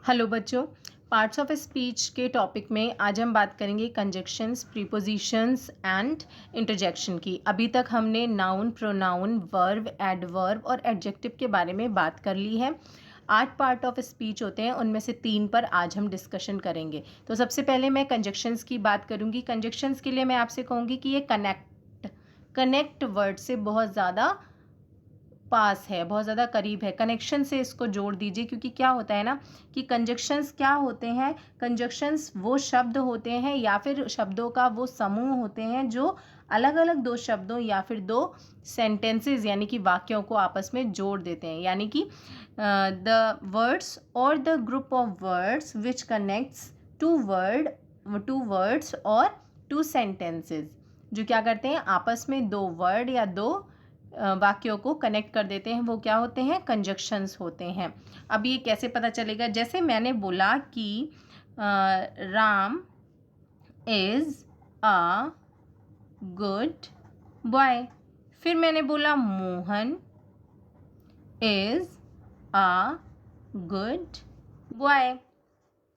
Hello बच्चों, parts of speech के topic में आज हम बात करेंगे कंजक्शंस, प्रीपोजिशंस एंड इंटरजेक्शन की। अभी तक हमने नाउन, प्रोनाउन, वर्ब, एडवर्ब और एडजेक्टिव के बारे में बात कर ली है। 8 पार्ट ऑफ स्पीच होते हैं, उनमें से 3 पर आज हम डिस्कशन करेंगे। तो सबसे पहले मैं कंजक्शंस की बात करूँगी। कंजक्शंस के लिए मैं आपसे कहूँगी कि ये कनेक्ट वर्ड से बहुत ज़्यादा पास है, बहुत ज़्यादा करीब है। कनेक्शन से इसको जोड़ दीजिए, क्योंकि क्या होता है ना कि कंजक्शंस क्या होते हैं, कंजक्शंस वो शब्द होते हैं या फिर शब्दों का वो समूह होते हैं जो अलग अलग दो शब्दों या फिर दो सेंटेंसेस यानी कि वाक्यों को आपस में जोड़ देते हैं। यानी कि द वर्ड्स और the group of words which connects to words और टू सेंटेंसेस, जो क्या करते हैं आपस में दो वर्ड या दो वाक्यों को कनेक्ट कर देते हैं, वो क्या होते हैं, कंजक्शंस होते हैं। अब ये कैसे पता चलेगा? जैसे मैंने बोला कि Ram is a good boy, फिर मैंने बोला Mohan is a good boy.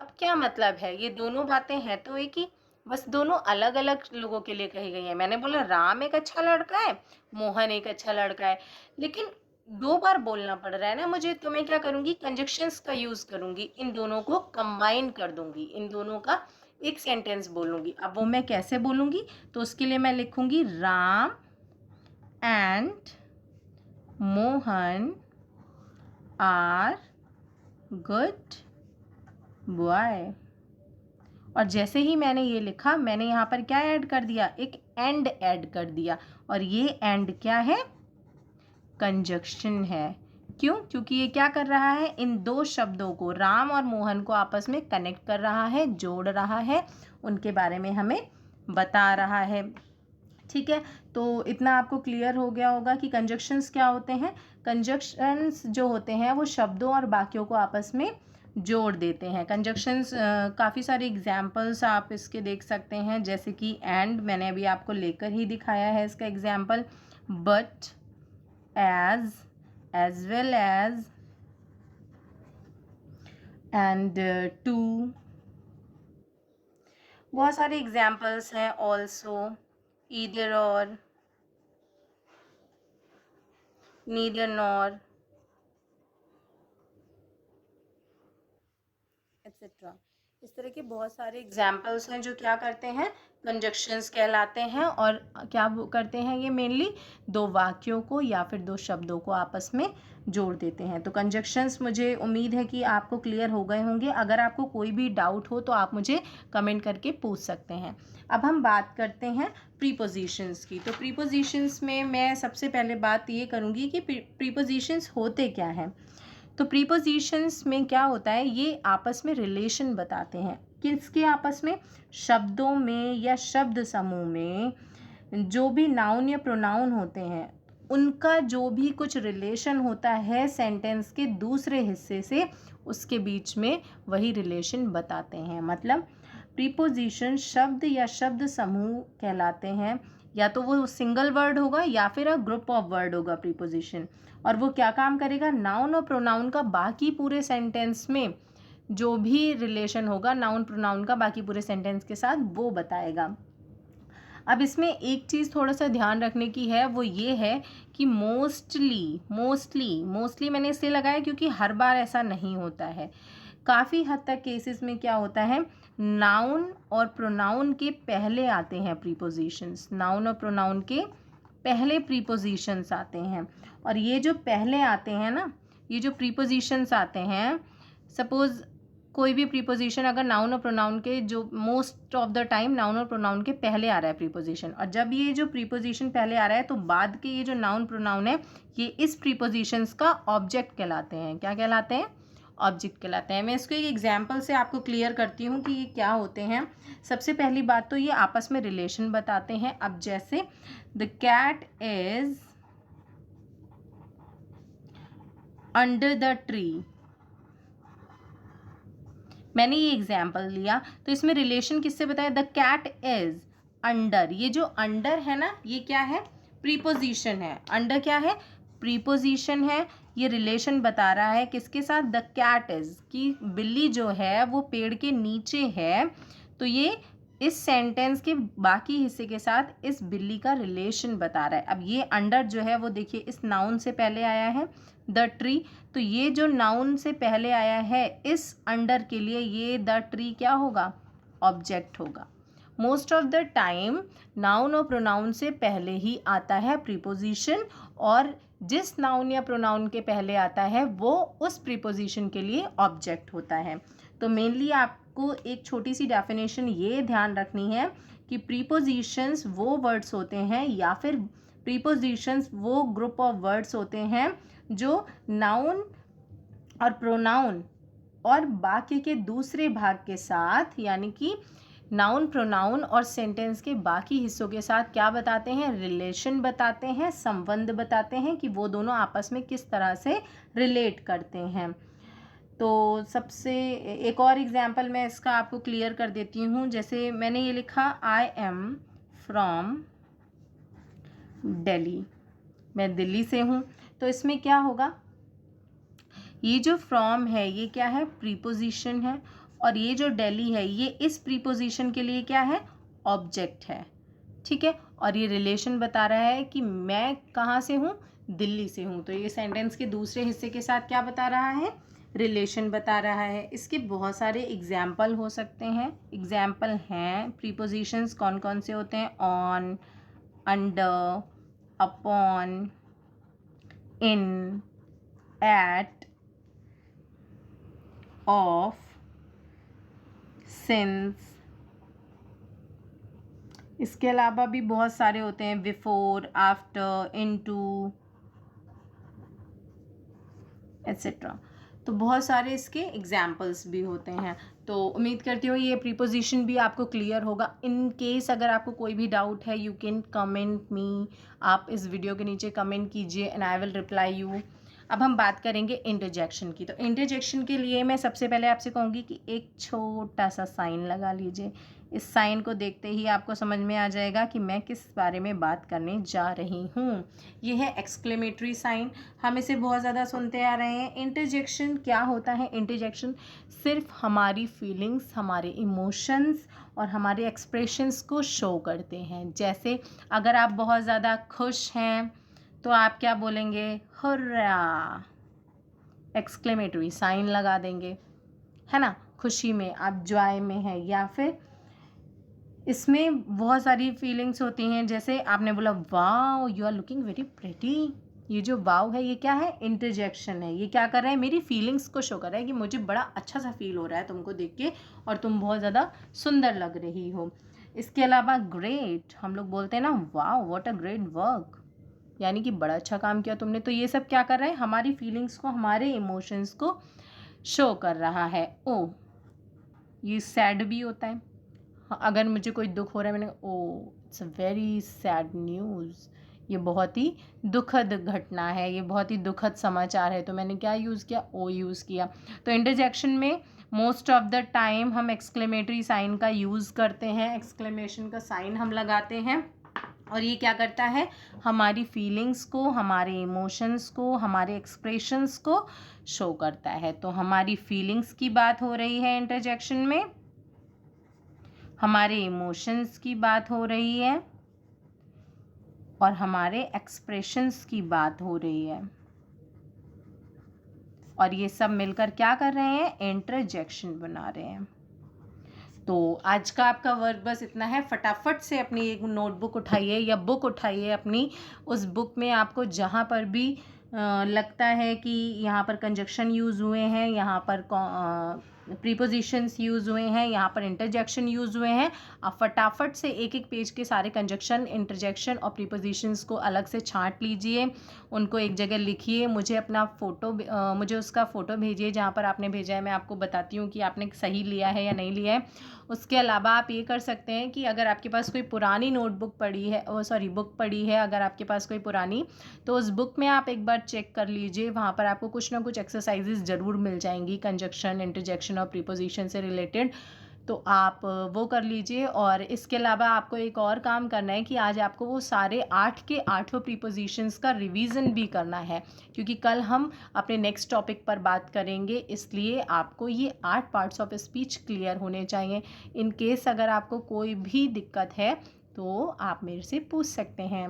अब क्या मतलब है? ये दोनों बातें हैं तो एक ही, बस दोनों अलग अलग लोगों के लिए कही गई है। मैंने बोला राम एक अच्छा लड़का है, मोहन एक अच्छा लड़का है, लेकिन 2 बार बोलना पड़ रहा है ना मुझे, तो मैं क्या करूँगी, कंजक्शंस का यूज़ करूँगी, इन दोनों को कंबाइन कर दूँगी, इन दोनों का एक सेंटेंस बोलूँगी। अब वो मैं कैसे बोलूँगी? तो उसके लिए मैं लिखूँगी Ram and Mohan are good boy. और जैसे ही मैंने ये लिखा, मैंने यहाँ पर क्या ऐड कर दिया, एक एंड ऐड कर दिया। और ये एंड क्या है, कंजक्शन है। क्यों? क्योंकि ये क्या कर रहा है, इन दो शब्दों को, राम और मोहन को आपस में कनेक्ट कर रहा है, जोड़ रहा है, उनके बारे में हमें बता रहा है। ठीक है, तो इतना आपको क्लियर हो गया होगा कि कंजक्शंस क्या होते हैं। कंजक्शंस जो होते हैं वो शब्दों और वाक्यों को आपस में जोड़ देते हैं। कंजक्शंस काफ़ी सारे एग्जाम्पल्स आप इसके देख सकते हैं, जैसे कि एंड, मैंने अभी आपको लेकर ही दिखाया है इसका example, but, as well as, and too, बहुत सारे एग्जाम्पल्स हैं। Also, either or, neither nor, etcetera. इस तरह के बहुत सारे एग्जाम्पल्स हैं जो क्या करते हैं, कंजक्शंस कहलाते हैं। और क्या वो करते हैं, ये मेनली दो वाक्यों को या फिर दो शब्दों को आपस में जोड़ देते हैं। तो कंजक्शंस मुझे उम्मीद है कि आपको क्लियर हो गए होंगे। अगर आपको कोई भी डाउट हो तो आप मुझे कमेंट करके पूछ सकते हैं। अब हम बात करते हैं प्रीपोजिशंस की। तो प्रीपोजिशंस में मैं सबसे पहले बात ये करूँगी कि प्रीपोजिशंस होते क्या हैं। तो प्रीपोजिशंस में क्या होता है, ये आपस में रिलेशन बताते हैं। किसके आपस में? शब्दों में या शब्द समूह में जो भी नाउन या प्रोनाउन होते हैं, उनका जो भी कुछ रिलेशन होता है सेंटेंस के दूसरे हिस्से से, उसके बीच में वही रिलेशन बताते हैं। मतलब प्रीपोजिशन शब्द या शब्द समूह कहलाते हैं, या तो वो सिंगल वर्ड होगा या फिर अ ग्रुप ऑफ वर्ड होगा प्रीपोजिशन। और वो क्या काम करेगा, नाउन और प्रोनाउन का बाकी पूरे सेंटेंस में जो भी रिलेशन होगा नाउन प्रोनाउन का बाकी पूरे सेंटेंस के साथ, वो बताएगा। अब इसमें एक चीज़ थोड़ा सा ध्यान रखने की है, वो ये है कि मोस्टली मैंने इसलिए लगाया क्योंकि हर बार ऐसा नहीं होता है। काफ़ी हद तक केसेस में क्या होता है, नाउन और प्रोनाउन के पहले आते हैं प्रीपोजिशंस, नाउन और प्रोनाउन के पहले प्रीपोजिशंस आते हैं। और ये जो पहले आते हैं ना, ये जो प्रीपोजिशंस आते हैं, सपोज़ कोई भी प्रीपोजिशन अगर नाउन और प्रोनाउन के, जो most of the time noun और प्रोनाउन के पहले आ रहा है प्रीपोजिशन, और जब ये जो प्रीपोजिशन पहले आ रहा है तो बाद के ये जो नाउन प्रोनाउन है, ये इस प्रीपोजिशंस का ऑब्जेक्ट कहलाते हैं। क्या कहलाते हैं? ऑब्जेक्ट कहलाते हैं। मैं इसको एक एग्जाम्पल से आपको क्लियर करती हूँ कि ये क्या होते हैं। सबसे पहली बात तो ये आपस में रिलेशन बताते हैं। अब जैसे the cat is under the tree, मैंने ये एग्जाम्पल लिया तो इसमें रिलेशन किससे बताया, द कैट इज अंडर। ये जो अंडर है ना, ये क्या है, प्रीपोजिशन है। अंडर क्या है, प्रीपोजिशन है। ये रिलेशन बता रहा है किसके साथ, द कैट इज़, कि बिल्ली जो है वो पेड़ के नीचे है। तो ये इस सेंटेंस के बाकी हिस्से के साथ इस बिल्ली का रिलेशन बता रहा है। अब ये अंडर जो है वो देखिए इस नाउन से पहले आया है, द ट्री। तो ये जो नाउन से पहले आया है इस अंडर के लिए ये द ट्री क्या होगा, ऑब्जेक्ट होगा। Most of the time noun और प्रोनाउन से पहले ही आता है प्रीपोजिशन, और जिस नाउन या प्रोनाउन के पहले आता है वो उस प्रीपोजिशन के लिए ऑब्जेक्ट होता है। तो मेनली आपको एक छोटी सी डेफिनेशन ये ध्यान रखनी है कि प्रीपोजिशंस वो वर्ड्स होते हैं या फिर प्रीपोजिशंस वो ग्रुप ऑफ वर्ड्स होते हैं जो नाउन और प्रोनाउन और बाकी के दूसरे भाग के साथ, यानी कि नाउन, प्रोनाउन और सेंटेंस के बाकी हिस्सों के साथ क्या बताते हैं, रिलेशन बताते हैं, संबंध बताते हैं कि वो दोनों आपस में किस तरह से रिलेट करते हैं। तो सबसे एक और एग्जांपल मैं इसका आपको क्लियर कर देती हूँ। जैसे मैंने ये लिखा, आई एम फ्रॉम दिल्ली, मैं दिल्ली से हूँ। तो इसमें क्या होगा, ये जो फ्रॉम है ये क्या है, प्रीपोजिशन है, और ये जो दिल्ली है ये इस प्रीपोजिशन के लिए क्या है, ऑब्जेक्ट है। ठीक है, और ये रिलेशन बता रहा है कि मैं कहाँ से हूँ, दिल्ली से हूँ। तो ये सेंटेंस के दूसरे हिस्से के साथ क्या बता रहा है, रिलेशन बता रहा है। इसके बहुत सारे एग्जाम्पल हो सकते हैं। एग्जाम्पल हैं प्रीपोजिशंस कौन कौन से होते हैं, on, under, upon, in, at, of, since. इसके अलावा भी बहुत सारे होते हैं, बिफोर, आफ्टर, इनटू, एट्सेट्रा। तो बहुत सारे इसके एग्जाम्पल्स भी होते हैं। तो उम्मीद करती हूँ ये प्रीपोजिशन भी आपको क्लियर होगा। इन केस अगर आपको कोई भी डाउट है, यू कैन कमेंट मी, आप इस वीडियो के नीचे कमेंट कीजिए and I will reply you. अब हम बात करेंगे इंटरजेक्शन की। तो इंटरजेक्शन के लिए मैं सबसे पहले आपसे कहूँगी कि एक छोटा सा साइन लगा लीजिए। इस साइन को देखते ही आपको समझ में आ जाएगा कि मैं किस बारे में बात करने जा रही हूँ। ये है एक्सक्लेमेटरी साइन, हम इसे बहुत ज़्यादा सुनते आ रहे हैं। इंटरजेक्शन क्या होता है, इंटरजेक्शन सिर्फ हमारी फीलिंग्स, हमारे इमोशंस और हमारे एक्सप्रेशंस को शो करते हैं। जैसे अगर आप बहुत ज़्यादा खुश हैं तो आप क्या बोलेंगे, हुर्रा, एक्सक्लेमेटरी साइन लगा देंगे, है ना। खुशी में आप जॉय में है, या फिर इसमें बहुत सारी फीलिंग्स होती हैं। जैसे आपने बोला wow you are looking very pretty, ये जो वाव है ये क्या है, इंटरजेक्शन है। ये क्या कर रहा है, मेरी फीलिंग्स को शो कर रहा है कि मुझे बड़ा अच्छा सा फील हो रहा है तुमको देख के और तुम बहुत ज़्यादा सुंदर लग रही हो। इसके अलावा ग्रेट, हम लोग बोलते हैं ना, wow what a great work, यानी कि बड़ा अच्छा काम किया तुमने। तो ये सब क्या कर रहा है, हमारी फीलिंग्स को, हमारे इमोशंस को शो कर रहा है। ओ, ये सैड भी होता है। अगर मुझे कोई दुख हो रहा है, मैंने oh it's a very sad news, ये बहुत ही दुखद घटना है, ये बहुत ही दुखद समाचार है। तो मैंने क्या यूज़ किया, ओ यूज़ किया। तो इंटरजेक्शन में मोस्ट ऑफ द टाइम हम एक्सक्लेमेटरी साइन का यूज़ करते हैं, एक्सक्लेमेशन का साइन हम लगाते हैं, और ये क्या करता है, हमारी फीलिंग्स को, हमारे इमोशंस को, हमारे एक्सप्रेशंस को शो करता है। तो हमारी फीलिंग्स की बात हो रही है इंटरजेक्शन में, हमारे इमोशंस की बात हो रही है और हमारे एक्सप्रेशंस की बात हो रही है, और ये सब मिलकर क्या कर रहे हैं, इंटरजेक्शन बना रहे हैं। तो आज का आपका वर्क बस इतना है। फटाफट से अपनी एक नोटबुक उठाइए या बुक उठाइए अपनी, उस बुक में आपको जहाँ पर भी लगता है कि यहाँ पर कंजक्शन यूज़ हुए हैं, यहाँ पर प्रीपोजिशंस यूज़ हुए हैं, यहाँ पर इंटरजेक्शन यूज़ हुए हैं, आप फटाफट से एक एक पेज के सारे कंजक्शन, इंटरजेक्शन और प्रीपोजिशंस को अलग से छांट लीजिए, उनको एक जगह लिखिए, मुझे अपना फ़ोटो मुझे उसका फ़ोटो भेजिए जहाँ पर आपने भेजा है, मैं आपको बताती हूँ कि आपने सही लिया है या नहीं लिया है। उसके अलावा आप ये कर सकते हैं कि अगर आपके पास कोई पुरानी नोटबुक पड़ी है, बुक पड़ी है अगर आपके पास कोई पुरानी, तो उस बुक में आप एक बार चेक कर लीजिए, वहाँ पर आपको कुछ ना कुछ एक्सरसाइजेज ज़रूर मिल जाएंगी कंजक्शन, इंटरजेक्शन और प्रीपोजिशन से रिलेटेड। तो आप वो कर लीजिए। और इसके अलावा आपको एक और काम करना है कि आज आपको वो सारे 8 के 8 प्रीपोजिशंस का रिवीजन भी करना है, क्योंकि कल हम अपने नेक्स्ट टॉपिक पर बात करेंगे, इसलिए आपको ये 8 पार्ट्स ऑफ स्पीच क्लियर होने चाहिए। इन केस अगर आपको कोई भी दिक्कत है तो आप मेरे से पूछ सकते हैं।